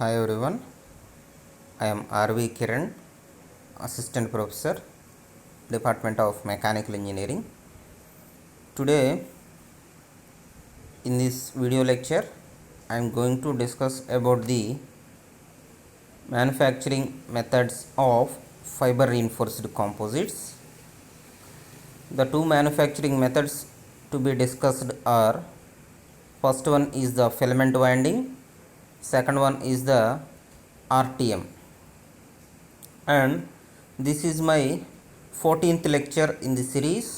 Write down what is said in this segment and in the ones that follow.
Hi everyone, I am R.V. Kiran, Assistant Professor, Department of Mechanical Engineering. Today, in this video lecture, I am going to discuss about the manufacturing methods of fiber reinforced composites. The two manufacturing methods to be discussed are: first one is the filament winding, second one is the RTM. And this is my 14th lecture in the series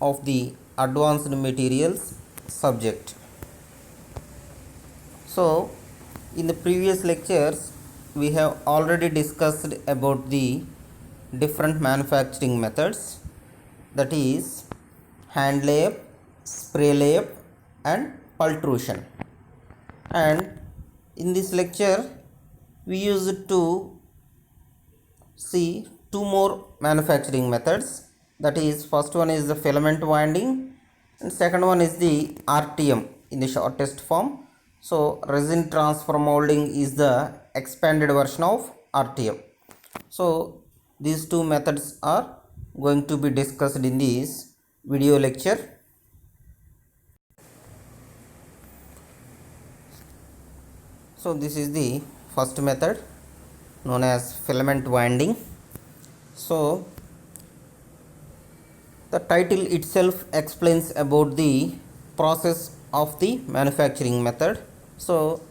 of the advanced materials subject. So in the previous lectures we have already discussed about the different manufacturing methods, that is hand layup, spray layup and pultrusion. And in this lecture we used to see two more manufacturing methods, that is first one is the filament winding and second one is the RTM in the shortest form. So resin transfer molding is the expanded version of RTM. So these two methods are going to be discussed in this video lecture. So this is the first method known as filament winding. So the title itself explains about the process of the manufacturing method. So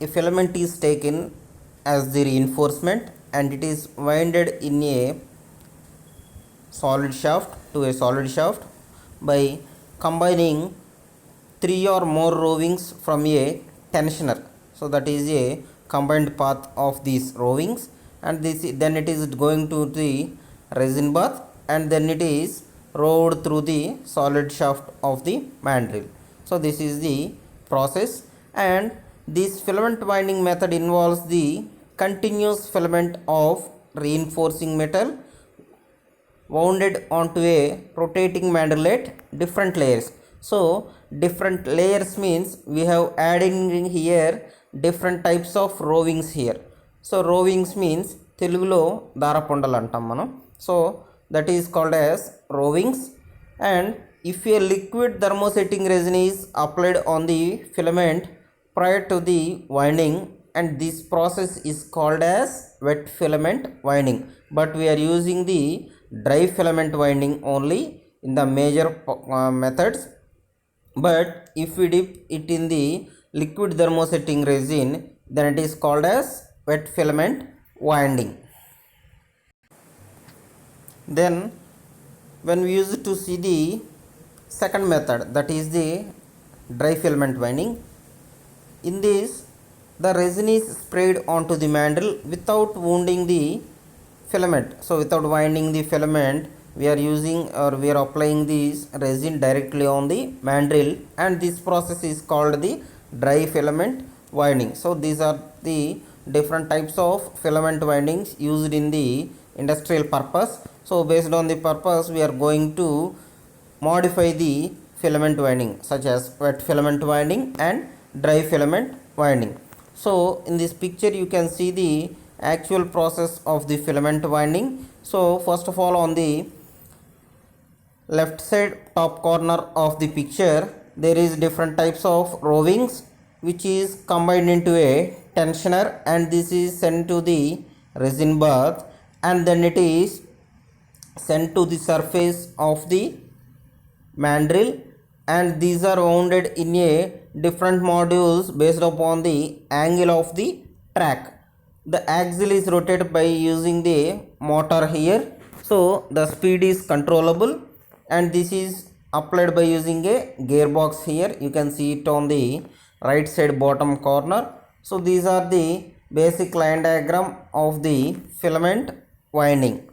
a filament is taken as the reinforcement and it is winded in a solid shaft to a solid shaft by combining 3 or more rovings from a tensioner. So that is a combined path of these rovings, and then it is going to the resin bath and then it is rolled through the solid shaft of the mandrel. So this is the process, and this filament winding method involves the continuous filament of reinforcing metal wounded onto a rotating mandrel at different layers. So different layers means we have adding here different types of rovings here. So rovings means తెలుగులో దారపుండలు అంటాం మనం. So that is called as rovings. And if a liquid thermosetting resin is applied on the filament prior to the winding, and this process is called as wet filament winding, but we are using the dry filament winding only in the major methods. But if we dip it in the liquid thermosetting resin, then it is called as wet filament winding. Then when we use to see the second method, that is the dry filament winding, in this the resin is sprayed onto the mandrel without wounding the filament. So without winding the filament, we are using or we are applying this resin directly on the mandrel, and this process is called the dry filament winding. So these are the different types of filament windings used in the industrial purpose. So based on the purpose, we are going to modify the filament winding such as wet filament winding and dry filament winding. So in this picture you can see the actual process of the filament winding. So first of all, on the left side top corner of the picture there is different types of rovings which is combined into a tensioner, and this is sent to the resin bath and then it is sent to the surface of the mandrel, and these are wounded in a different modules based upon the angle of the track. The axle is rotated by using the motor here, so the speed is controllable, and this is applied by using a gearbox here. You can see it on the right side bottom corner. So these are the basic line diagram of the filament winding.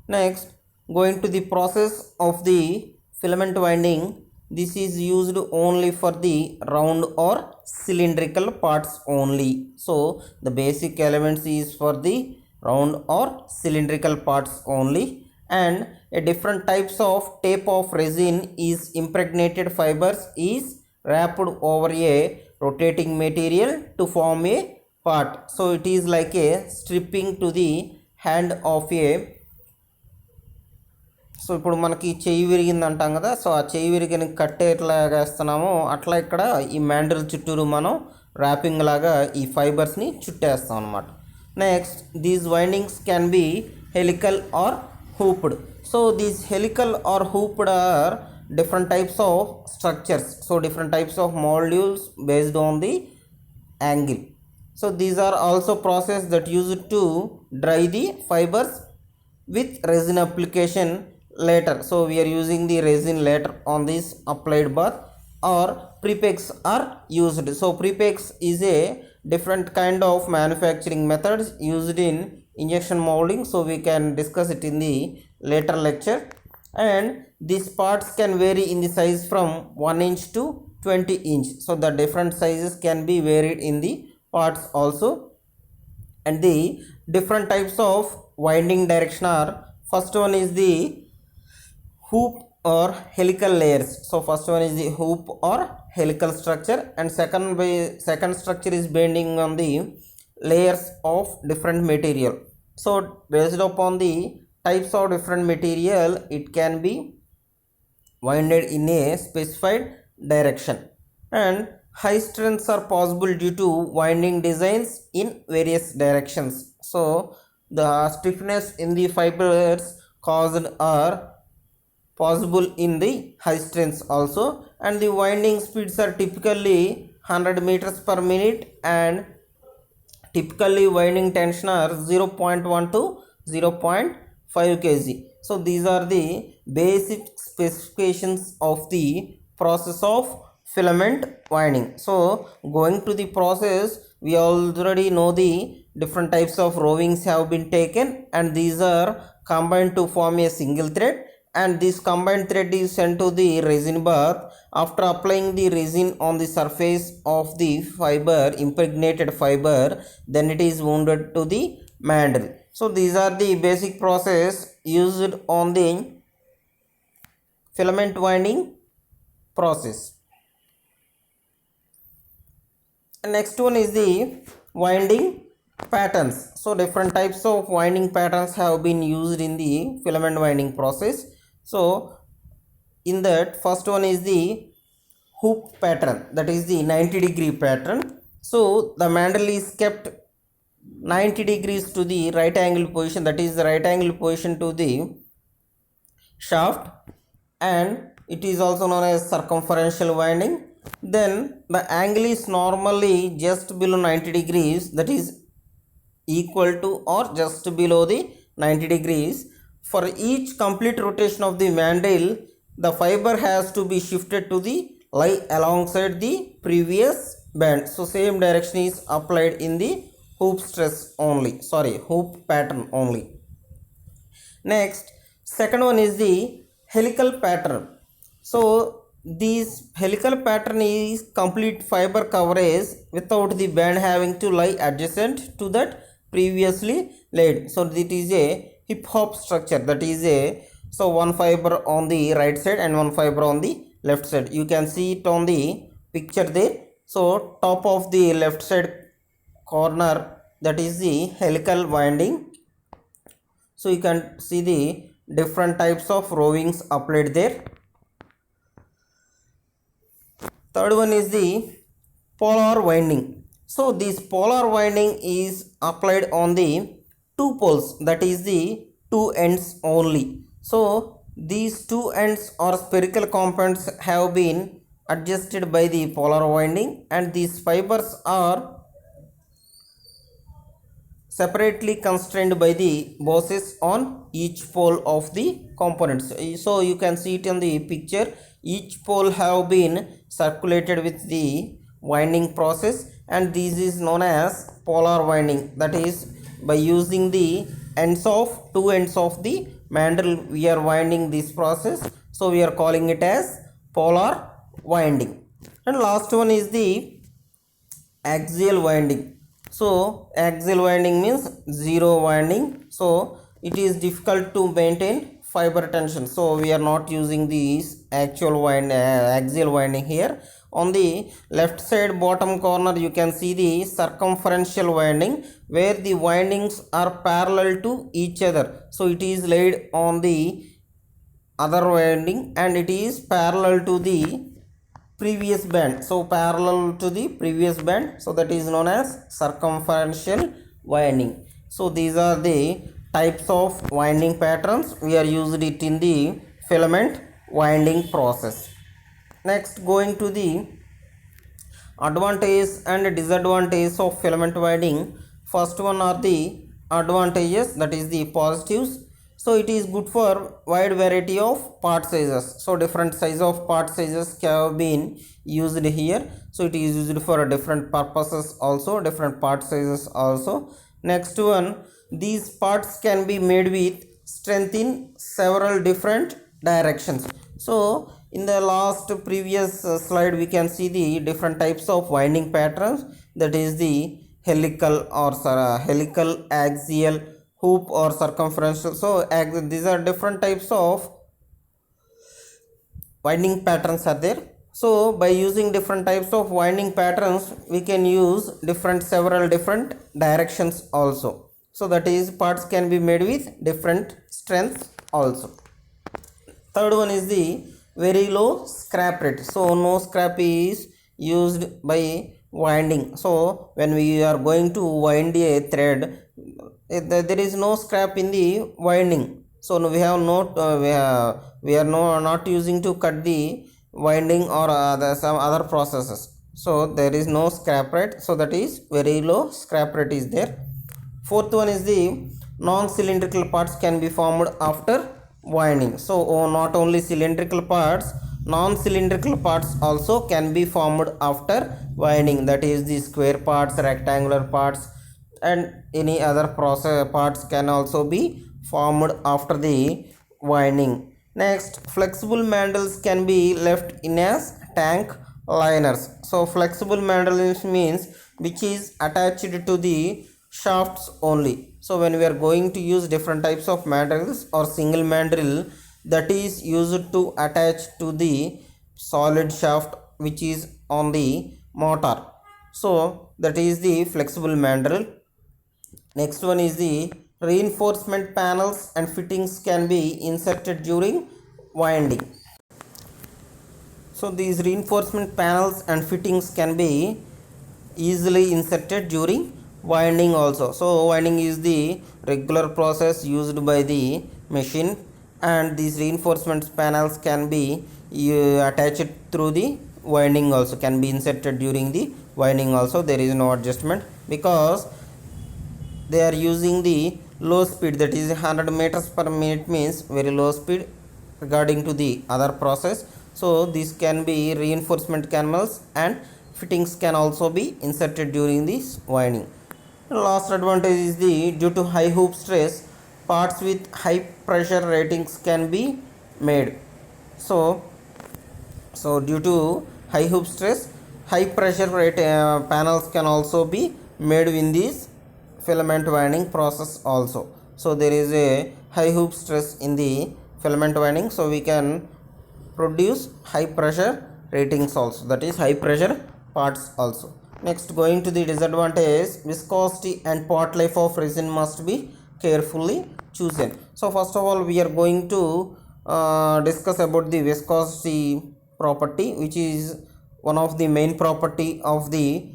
Next, going to the process of the filament winding, this is used only for the round or cylindrical parts only. So the basic elements is for the round or cylindrical parts only, and a different types of tape of resin is impregnated fibers is wrapped over a rotating material to form a part. So it is like a stripping to the hand of a, so ఇప్పుడు మనకి చెయ్యి విరిగింది అంటాం కదా, so ఆ చెయ్యి విరిగిన కట్టే ఎట్లా వేస్తున్నామో అట్లా ఇక్కడ ఈ మ్యాండిల్ చుట్టూరు మనం ర్యాపింగ్ లాగా ఈ ఫైబర్స్ని చుట్టేస్తాం అనమాట. Next these windings can be helical or hooped. So these helical or hooped are different types of structures, so different types of modules based on the angle. So these are also process that used to dry the fibers with resin application later. So we are using the resin later on this applied bath, or prepegs are used. So prepegs is a different kind of manufacturing methods used in injection molding, so we can discuss it in the later lecture. And these parts can vary in the size from 1 inch to 20 inch, so the different sizes can be varied in the parts also. And the different types of winding direction are, first one is the hoop or helical layers. So first one is the hoop or helical structure, and second structure is bending on the layers of different material. So based upon the types of different material, it can be winded in a specified direction. And high strengths are possible due to winding designs in various directions. So the stiffness in the fibers caused are possible in the high strengths also. And the winding speeds are typically 100 meters per minute, and typically winding tension are 0.1 to 0.5 kg. So these are the basic specifications of the process of filament winding. So going to the process, we already know the different types of rovings have been taken, and these are combined to form a single thread, and this combined thread is sent to the resin bath. After applying the resin on the surface of the fiber, impregnated fiber, then it is wounded to the mandrel. So these are the basic process used on the filament winding process. And next one is the winding patterns. So different types of winding patterns have been used in the filament winding process. So in that, first one is the hoop pattern, that is the 90-degree pattern. So the mandrel is kept 90 degrees to the right angle position, that is the right angle position to the shaft, and it is also known as circumferential winding. Then the angle is normally just below 90 degrees, that is equal to or just below the 90 degrees. For each complete rotation of the mandrel, the fiber has to be shifted to the lie alongside the previous band. So same direction is applied in the hoop pattern only. Next, second one is the helical pattern. So this helical pattern is complete fiber coverage without the band having to lie adjacent to that previously laid. So it is a hip hop structure, that is a, so one fiber on the right side and one fiber on the left side. You can see it on the picture there. So top of the left side corner, that is the helical winding. So you can see the different types of rovings applied there. Third one is the polar winding. So this polar winding is applied on the two poles, that is the two ends only. So these two ends or spherical components have been adjusted by the polar winding, and these fibers are separately constrained by the bosses on each pole of the components. So you can see it in the picture. Each pole have been circulated with the winding process, and this is known as polar winding. That is, by using the two ends of the mandrel, we are winding this process. So we are calling it as polar winding. And last one is the axial winding. So axial winding means zero winding. So it is difficult to maintain fiber tension. So we are not using these axial winding here. On the left side bottom corner you can see the circumferential winding, where the windings are parallel to each other. So it is laid on the other winding and it is parallel to the previous band. So parallel to the previous band, so that is known as circumferential winding. So these are the types of winding patterns. We are used it in the filament winding process. Next, going to the advantages and disadvantages of filament winding. First one are the advantages, that is the positives. So it is good for wide variety of part sizes. So different size of part sizes have been used here. So it is used for different purposes also, different part sizes also. Next one, these parts can be made with strength in several different directions. So in the last previous slide we can see the different types of winding patterns, that is the helical or helical, axial, hoop or circumferential. So these are different types of winding patterns are there. So by using different types of winding patterns we can use several different directions also. So that is, parts can be made with different strengths also. Third one is the very low scrap rate. So no scrap is used by winding. So when we are going to wind a thread, there is no scrap in the winding. So we have we are not using to cut the winding or some other processes. So there is no scrap rate. So that is very low scrap rate is there. Fourth one is the non-cylindrical parts can be formed after winding. So not only cylindrical parts, non-cylindrical parts also can be formed after winding, that is the square parts, rectangular parts and any other process parts can also be formed after the winding. Next, flexible mandrels can be left in as tank liners. So flexible mandrels means which is attached to the shafts only. So when we are going to use different types of mandrels or single mandrel, that is used to attach to the solid shaft which is on the motor. So that is the flexible mandrel. Next one is the reinforcement panels and fittings can be inserted during winding. So these reinforcement panels and fittings can be easily inserted during winding also. So winding is the regular process used by the machine and these reinforcement panels can be attached through the winding also, can be inserted during the winding also. There is no adjustment because they are using the low speed, that is 100 meters per minute means very low speed regarding to the other process. So these can be reinforcement panels and fittings can also be inserted during this winding. Last advantage is the due to high hoop stress, parts with high pressure ratings can be made. So due to high hoop stress, high pressure panels can also be made in this filament winding process also. So there is a high hoop stress in the filament winding, so we can produce high pressure ratings also, that is high pressure parts also. Next, going to the disadvantage, viscosity and pot life of resin must be carefully chosen. So first of all we are going to discuss about the viscosity property, which is one of the main property of the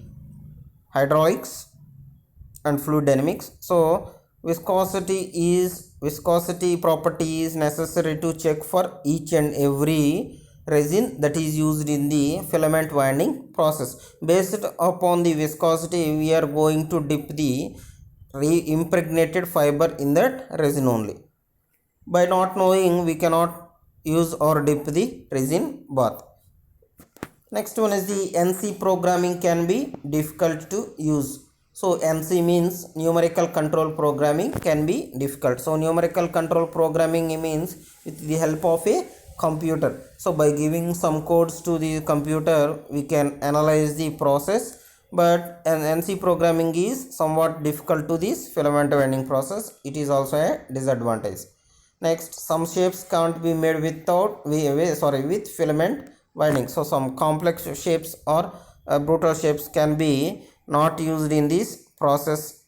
hydraulics and fluid dynamics. So viscosity property is necessary to check for each and every resin that is used in the filament winding process. Based upon the viscosity we are going to dip the impregnated fiber in that resin only. By not knowing we cannot use or dip the resin bath. Next one is the NC programming can be difficult to use. So NC means numerical control programming can be difficult. So numerical control programming means with the help of a computer. So by giving some codes to the computer we can analyze the process, but an NC programming is somewhat difficult to this filament winding process. It is also a disadvantage. Next, some shapes can't be made with filament winding. So some complex shapes or brutal shapes can be not used in this process.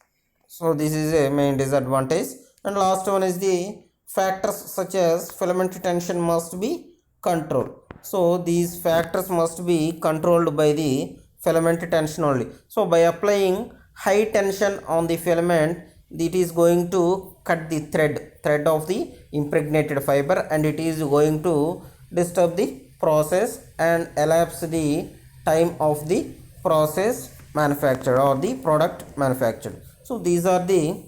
So this is a main disadvantage. And last one is the factors such as filament tension must be controlled. So these factors must be controlled by the filament tension only. So by applying high tension on the filament, it is going to cut the thread of the impregnated fiber, and it is going to disturb the process and elapse the time of the process manufactured or the product manufactured. So these are the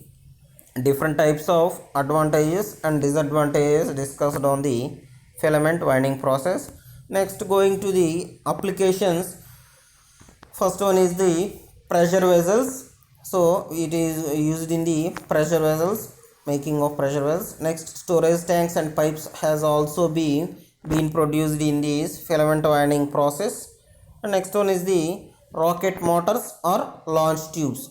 different types of advantages and disadvantages discussed on the filament winding process. Next, going to the applications. First one is the pressure vessels. So it is used in the pressure vessels, making of pressure vessels. Next, storage tanks and pipes has also been produced in this filament winding process. And next one is the rocket motors or launch tubes.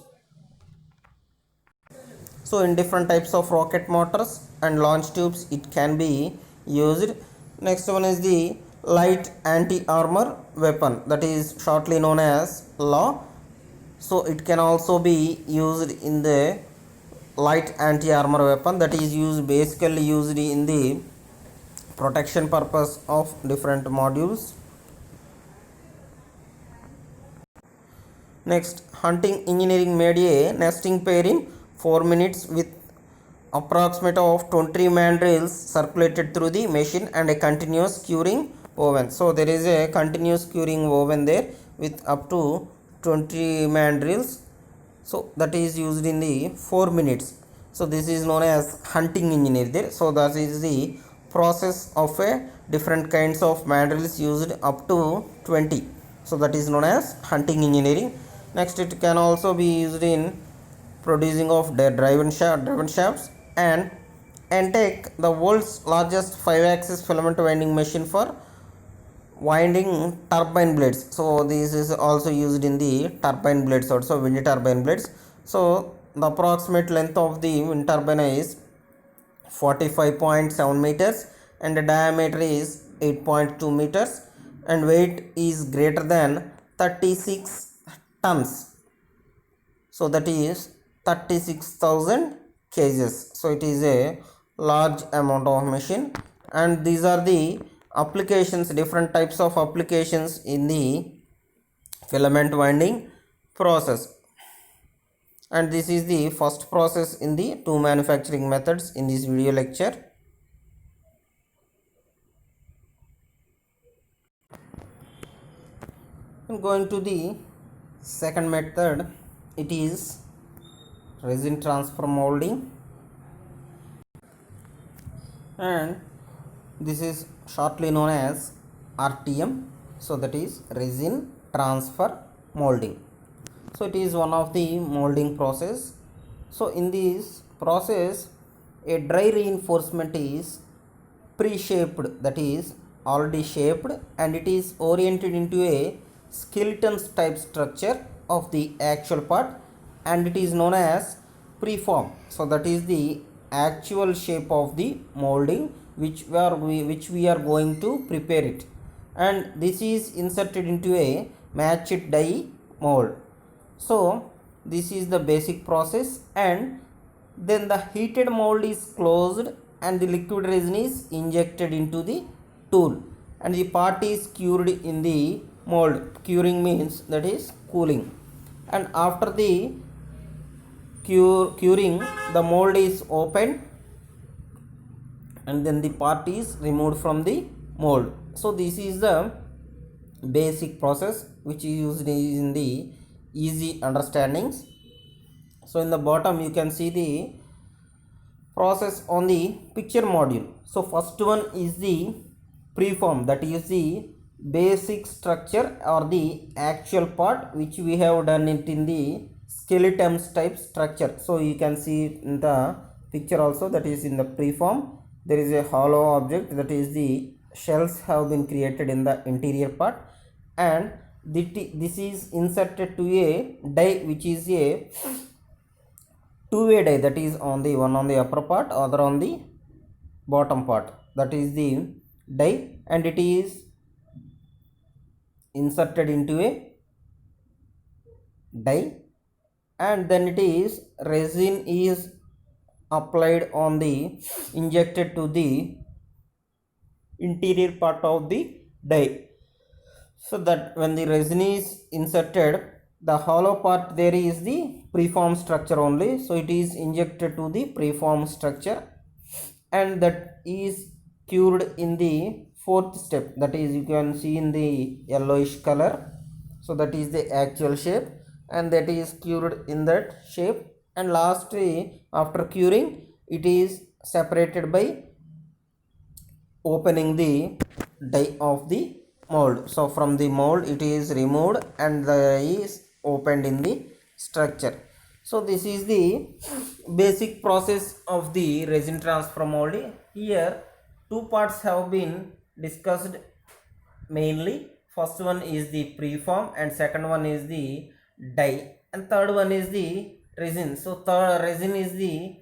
So in different types of rocket motors and launch tubes it can be used. Next one is the light anti-armor weapon, that is shortly known as LAW. So it can also be used in the light anti-armor weapon, that is basically used in the protection purpose of different modules. Next, hunting engineering made a nesting pair in 4 minutes with approximate of 20 mandrels circulated through the machine and a continuous curing oven. So there is a continuous curing oven there with up to 20 mandrels. So that is used in the 4 minutes. So this is known as hunting engineer there. So that is the process of a different kinds of mandrels used up to 20. So that is known as hunting engineering. Next, it can also be used in producing of driven shafts and Entech, the world's largest 5-axis filament winding machine for winding turbine blades. So this is also used in the turbine blades, also wind turbine blades. So the approximate length of the wind turbine is 45.7 meters and the diameter is 8.2 meters and weight is greater than 36 tons. So that is 36,000 kgs. So it is a large amount of machine, and these are the applications, different types of applications in the filament winding process. And this is the first process in the two manufacturing methods in this video lecture. And going to the second method, it is resin transfer molding, and this is shortly known as RTM. So that is resin transfer molding. So it is one of the molding process. So in this process a dry reinforcement is pre-shaped, that is already shaped, and it is oriented into a skeleton type structure of the actual part, and it is known as preform. So that is the actual shape of the molding which we are going to prepare it, and this is inserted into a matched die mold. So this is the basic process, and then the heated mold is closed and the liquid resin is injected into the tool, and the part is cured in the mold. Curing means that is cooling, and after the curing the mold is opened and then the part is removed from the mold. So this is the basic process which is used in the easy understandings. So in the bottom you can see the process on the picture module. So first one is the preform, that is the basic structure or the actual part which we have done it in the skeleton type structure. So you can see in the picture also, that is in the preform there is a hollow object, that is the shells have been created in the interior part, and this is inserted to a die which is a two-way die, that is on the one on the upper part, other on the bottom part, that is the die, and it is inserted into a die, and then it is resin is applied on the injected to the interior part of the die, so that when the resin is inserted, the hollow part there is the preform structure only, so it is injected to the preform structure, and that is cured in the fourth step, that is you can see in the yellowish color, so that is the actual shape, and that is cured in that shape, and lastly after curing it is separated by opening the die of the mold. So from the mold it is removed and the die is opened in the structure. So this is the basic process of the resin transfer molding. Here two parts have been discussed mainly. First one is the preform and second one is the die, and third one is the resin. So third resin is the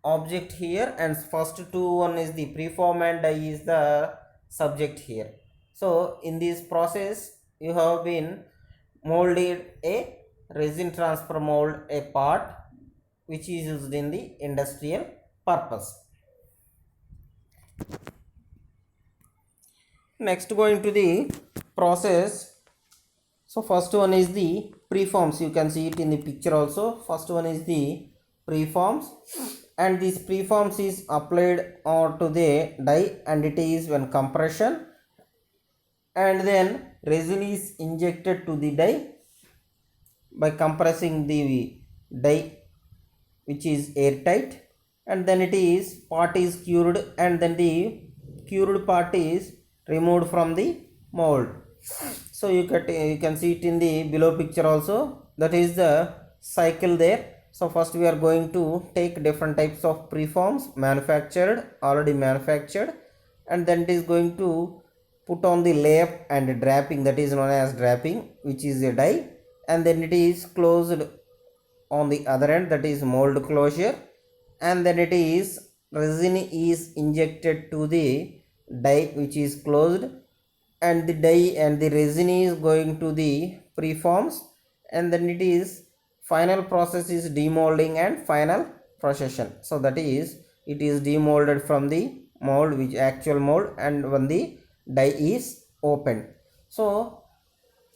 object here, and first two one is the preform and die is the subject here. So in this process you have been molded a resin transfer mold, a part which is used in the industrial purpose. Next, going to the process. So first one is the preforms, you can see it in the picture also. First one is the preforms, and this preforms is applied onto the die, and it is when compression, and then resin is injected to the die by compressing the die which is airtight, and then it is part is cured, and then the cured part is removed from the mold. So you can see it in the below picture also, that is the cycle there. So first we are going to take different types of preforms already manufactured, and then it is going to put on the layup and draping, that is known as draping, which is a die, and then it is closed on the other end, that is mold closure, and then it is resin is injected to the die which is closed, and the die and the resin is going to the preforms, and then it is final process is demolding and final procession. So that is it is demolded from the mold, which actual mold, and when the die is opened. So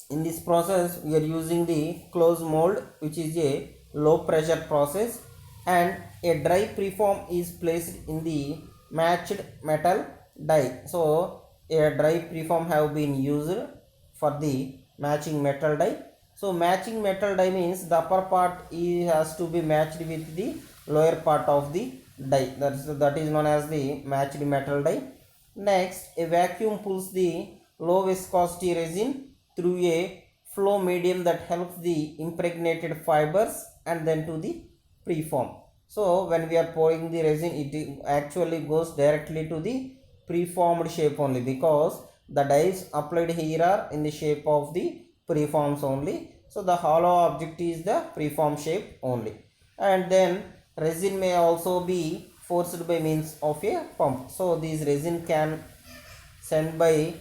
in this process we are using the closed mold, which is a low pressure process, and a dry preform is placed in the matched metal die. So a dry preform have been used for the matching metal die. So matching metal die means the upper part has to be matched with the lower part of the die, that is known as the matched metal die. Next, a vacuum pulls the low viscosity resin through a flow medium that helps the impregnated fibers and then to the preform. So when we are pouring the resin, it actually goes directly to the preformed shape only, because the dies applied here are in the shape of the preforms only. So the hollow object is the preform shape only, and then resin may also be forced by means of a pump. So these resin can send by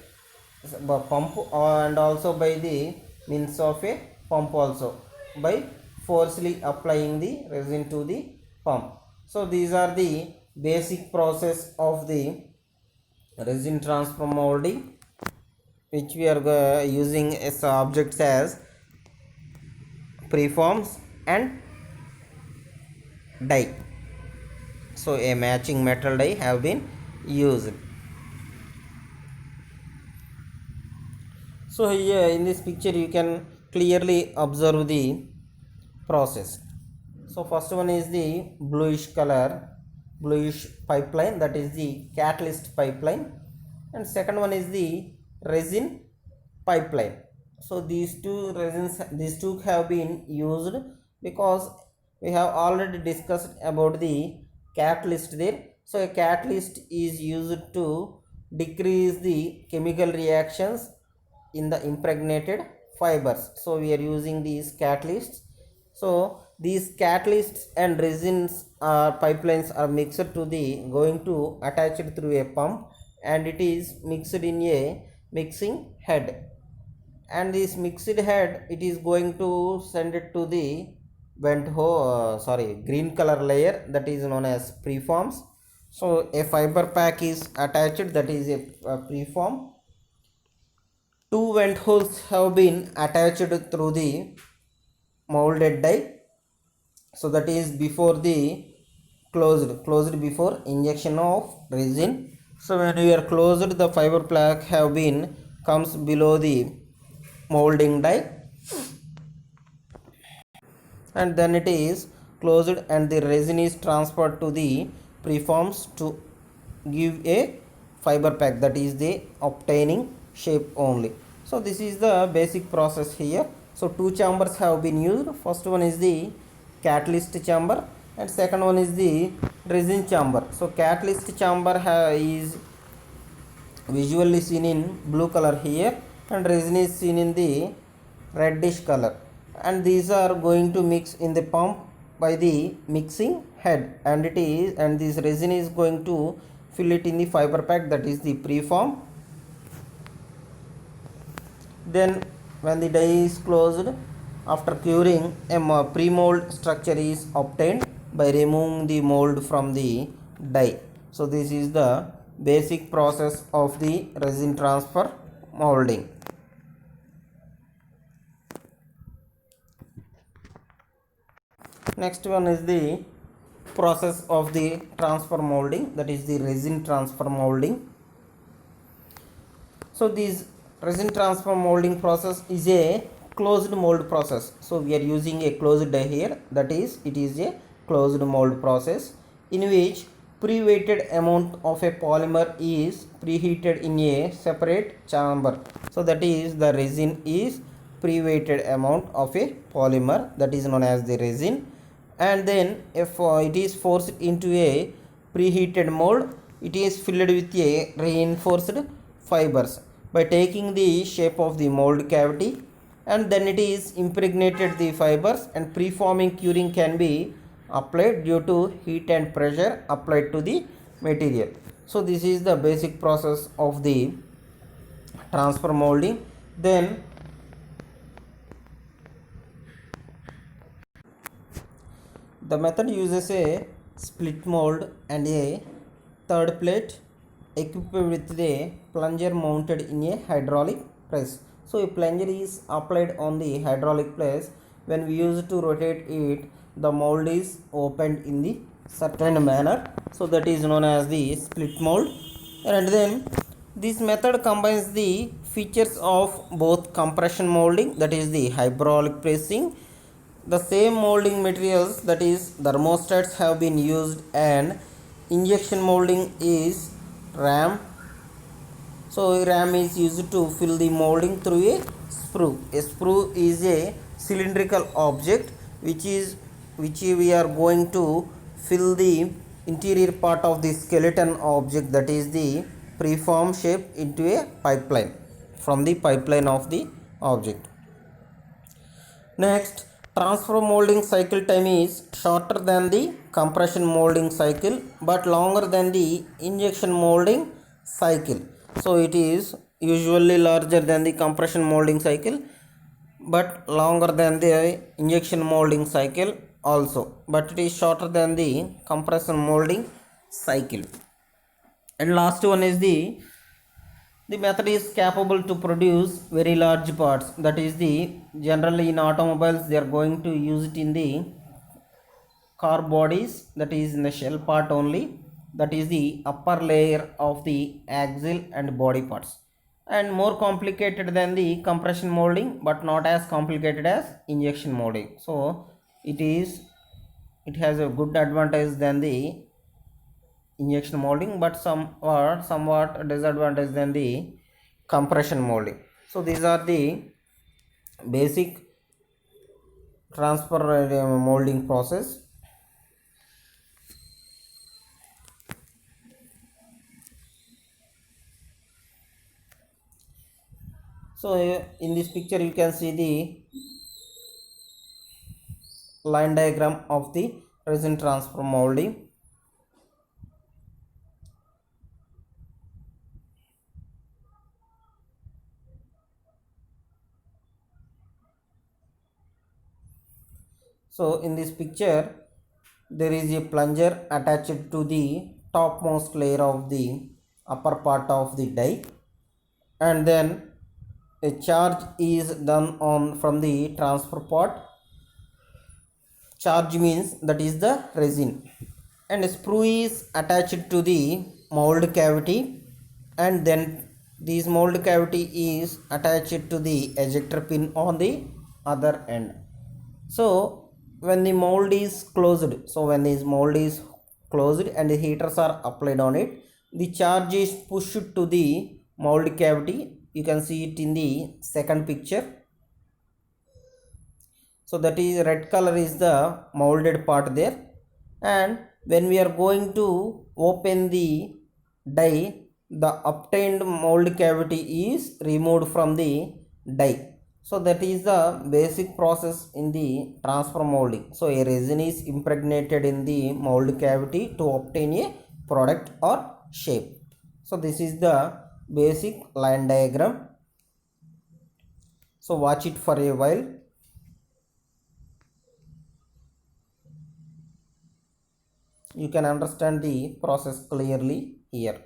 pump and also by the means of a pump also, by forcefully applying the resin to the pump. So these are the basic process of the resin transfer molding, which we are using as objects as preforms and die. So a matching metal die have been used. So here in this picture you can clearly observe the process. So first one is the bluish pipeline, that is the catalyst pipeline, and second one is the resin pipeline. So these two have been used because we have already discussed about the catalyst there. So a catalyst is used to decrease the chemical reactions in the impregnated fibers. So we are using these catalysts. So these catalysts and resins pipelines are mixed to the going to attached through a pump, and it is mixed in a mixing head, and this mixed head it is going to send it to the green color layer, that is known as preforms. So a fiber pack is attached, that is a preform. Two vent holes have been attached through the molded die, so that is before the closed before injection of resin. So when we are closed, the fiber pack have been comes below the molding die, and then it is closed and the resin is transferred to the preforms to give a fiber pack, that is the obtaining shape only. So this is the basic process here. So two chambers have been used. First one is the catalyst chamber and second one is the resin chamber. So catalyst chamber is visually seen in blue color here, and resin is seen in the reddish color, and these are going to mix in the pump by the mixing head, and this resin is going to fill it in the fiber pack, that is the preform. Then when the die is closed, after curing, a pre-mold structure is obtained by removing the mold from the die. So this is the basic process of the resin transfer molding. Next one is the process of the transfer molding, that is the resin transfer molding. So this resin transfer molding process is a closed mold process. So we are using a closed die here, that is it is a closed mold process in which pre-weighted amount of a polymer is preheated in a separate chamber. So that is the resin is pre-weighted amount of a polymer, that is known as the resin, and then if it is forced into a preheated mold, it is filled with a reinforced fibers by taking the shape of the mold cavity, and then it is impregnated the fibers, and preforming curing can be applied due to heat and pressure applied to the material. So this is the basic process of the transfer molding. Then the method uses a split mold and a third plate equipped with a plunger mounted in a hydraulic press. So a plunger is applied on the hydraulic press. When we use to rotate it, the mold is opened in the certain manner. So that is known as the split mold. And then this method combines the features of both compression molding, that is the hydraulic pressing. The same molding materials, that is thermostats, have been used, and injection molding is ram. So ram is used to fill the molding through a sprue. A sprue is a cylindrical object which we are going to fill the interior part of the skeleton object, that is the preform shape, into a pipeline from the pipeline of the object. Next, transfer molding cycle time is shorter than the compression molding cycle but longer than the injection molding cycle. So it is usually larger than the compression molding cycle but longer than the injection molding cycle also, but it is shorter than the compression molding cycle. And last one is the method is capable to produce very large parts, that is the generally in automobiles they are going to use it in the car bodies, that is in the shell part only, that is the upper layer of the axle and body parts, and more complicated than the compression molding but not as complicated as injection molding. So it has a good advantage than the injection molding but somewhat disadvantage than the compression molding. So these are the basic transfer molding process. So in this picture you can see the line diagram of the resin transfer molding. So in this picture there is a plunger attached to the topmost layer of the upper part of the die, and then a charge is done on from the transfer part. Charge means that is the resin, and a sprue is attached to the mold cavity, and then this mold cavity is attached to the ejector pin on the other end. So when the mold is closed, when this mold is closed and the heaters are applied on it, the charge is pushed to the mold cavity. You can see it in the second picture. So that is red color is the molded part there, and when we are going to open the die, the obtained mold cavity is removed from the die. So that is the basic process in the transfer molding. So a resin is impregnated in the mold cavity to obtain a product or shape. So this is the basic line diagram. So watch it for a while. You can understand the process clearly here.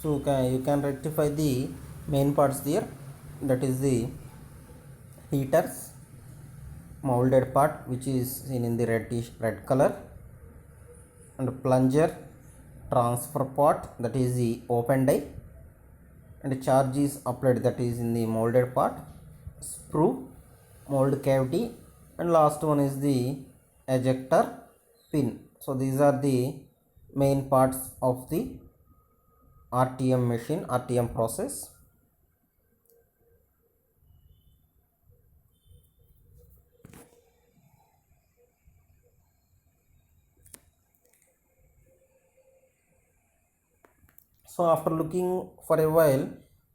So you can rectify the main parts there, that is the heaters molded part which is seen in the red color, and plunger transfer part that is the open die, and charge is applied that is in the molded part, sprue, mold cavity, and last one is the ejector pin. So these are the main parts of the RTM machine, RTM process. So after looking for a while,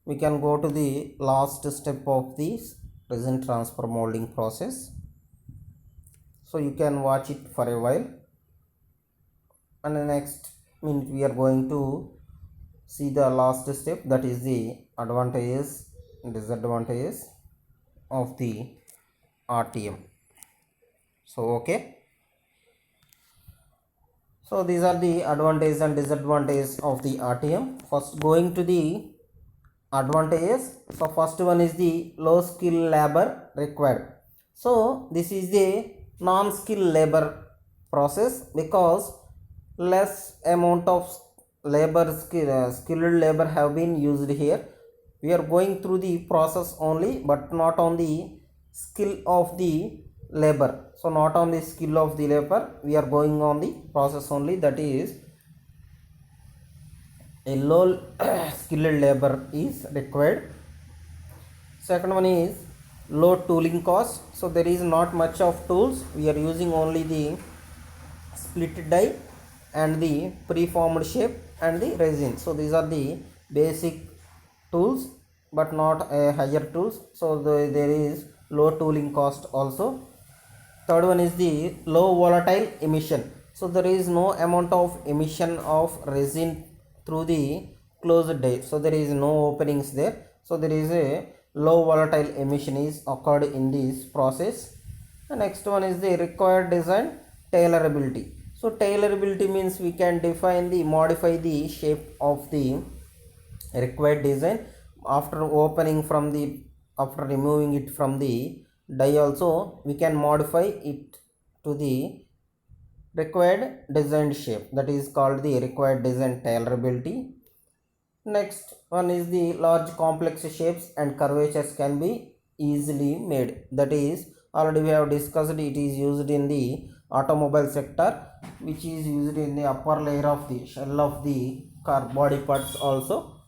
we can go to the last step of this resin transfer molding process. So you can watch it for a while, and the next minute we are going to see the last step, that is the advantages and disadvantages of the RTM. So okay, so these are the advantages and disadvantages of the RTM. First, going to the advantages. So first one is the low skill labor required. So this is a non-skill labor process, because less amount of skilled labor have been used here. We are going through the process only, but not on the skill of the labor. So not on the skill of the labor, we are going on the process only, that is a low skilled labor is required. Second one is low tooling cost. So there is not much of tools, we are using only the split die and the preformed shape and the resin. So these are the basic tools, but not higher tools. So there is low tooling cost also. Third one is the low volatile emission. So there is no amount of emission of resin through the closed die. So there is no openings there. So there is a low volatile emission is occurred in this process. The next one is the required design tailorability. So tailorability means we can define the modify the shape of the required design after opening from the after removing it from the die. Also we can modify it to the required designed shape, that is called the required design tailorability. Next one is the large complex shapes and curvatures can be easily made, that is already we have discussed, it is used in the automobile sector, which is used in the upper layer of the shell of the car body parts also.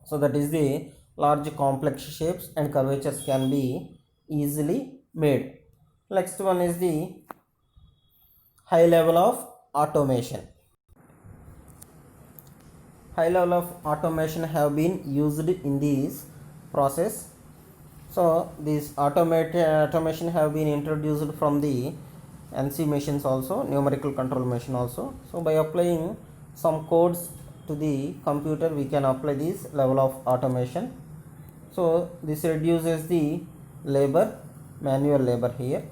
So that is the large complex shapes and curvatures can be easily made. Next one is the high level of automation. High level of automation have been used in this process. So this automation have been introduced from the NC machines also, numerical control machine also. So by applying some codes to the computer we can apply this level of automation. So this reduces the labor, manual labor here.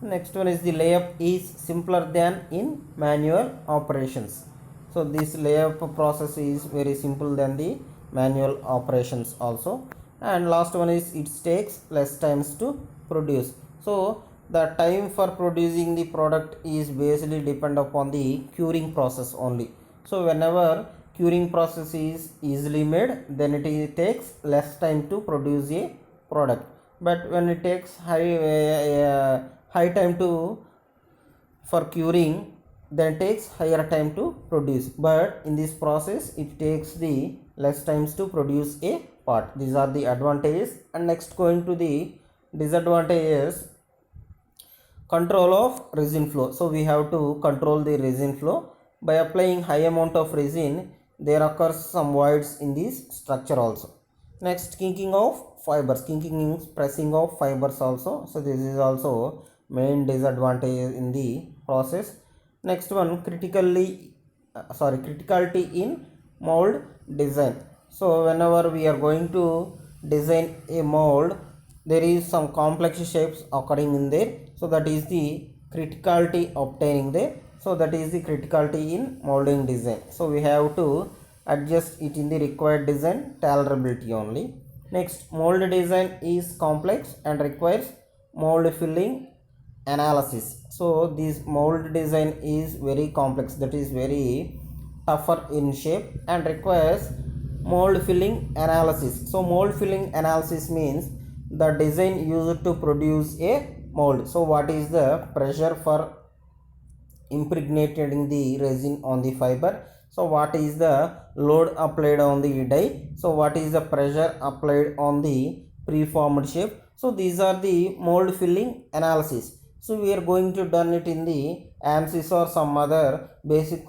Next one is the layup is simpler than in manual operations. So this layup process is very simple than the manual operations also. And last one is it takes less times to produce. So the time for producing the product is basically depend upon the curing process only. So whenever curing process is easily made, then it takes less time to produce a product. But when it takes high time to for curing, then takes higher time to produce. But in this process it takes the less times to produce a part. These are the advantages. And next going to the disadvantages. Control of resin flow. So we have to control the resin flow. By applying high amount of resin, there occurs some voids in this structure also. Next, kinking of fibers. Kinking means pressing of fibers also. So this is also main disadvantage in the process. Next one, criticality in mold design. So whenever we are going to design a mold, there is some complex shapes occurring in there. So that is the criticality obtaining there. So that is the criticality in molding design. So we have to adjust it in the required design tolerability only. Next, mold design is complex and requires mold filling analysis. So this mold design is very complex, that is very tougher in shape and requires mold filling analysis. So mold filling analysis means the design used to produce a mold. So what is the pressure for impregnating the resin on the fiber? So what is the load applied on the die? So what is the pressure applied on the preformed shape? So these are the mold filling analysis. So we are going to done it in the ANSYS or some other basic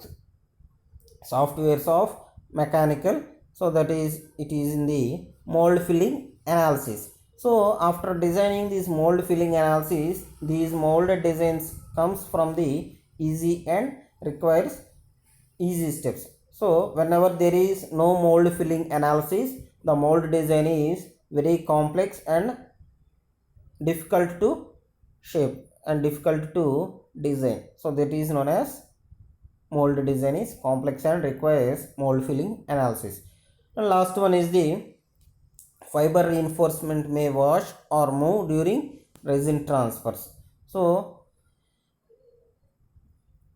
softwares of mechanical. So that is it is in the mold filling analysis. So after designing this mold filling analysis, these molded designs comes from the easy and requires easy steps. So whenever there is no mold filling analysis, the mold design is very complex and difficult to shape and difficult to design. So that is known as mold design is complex and requires mold filling analysis. And last one is the fiber reinforcement may wash or move during resin transfers. So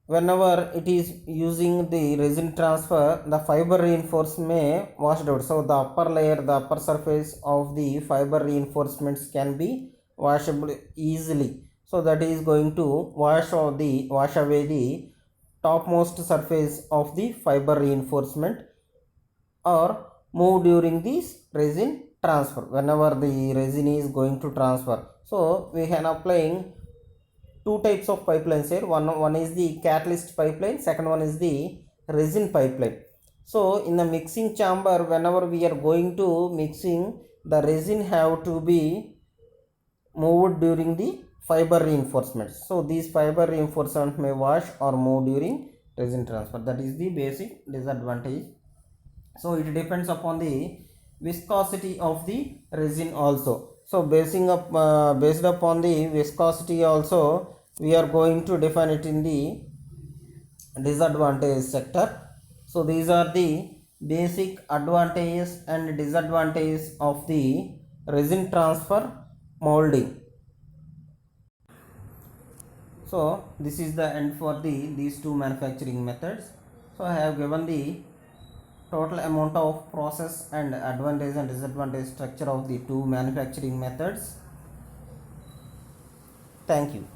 whenever it is using the resin transfer, the fiber reinforcement may wash out. So the upper layer, the upper surface of the fiber reinforcements can be washable easily. So that is going to wash away the topmost surface of the fiber reinforcement or move during this resin transfer whenever the resin is going to transfer. So we can applying two types of pipelines here. One is the catalyst pipeline, second one is the resin pipeline. So in the mixing chamber, whenever we are going to mixing, the resin have to be moved during the fiber reinforcement. So these fiber reinforcement may wash or move during resin transfer. That is the basic disadvantage. So it depends upon the viscosity of the resin also. So based upon the viscosity also, we are going to define it in the disadvantage sector. So these are the basic advantages and disadvantages of the resin transfer molding. So this is the end for these two manufacturing methods. So I have given the total amount of process and advantage and disadvantage structure of the two manufacturing methods. Thank you.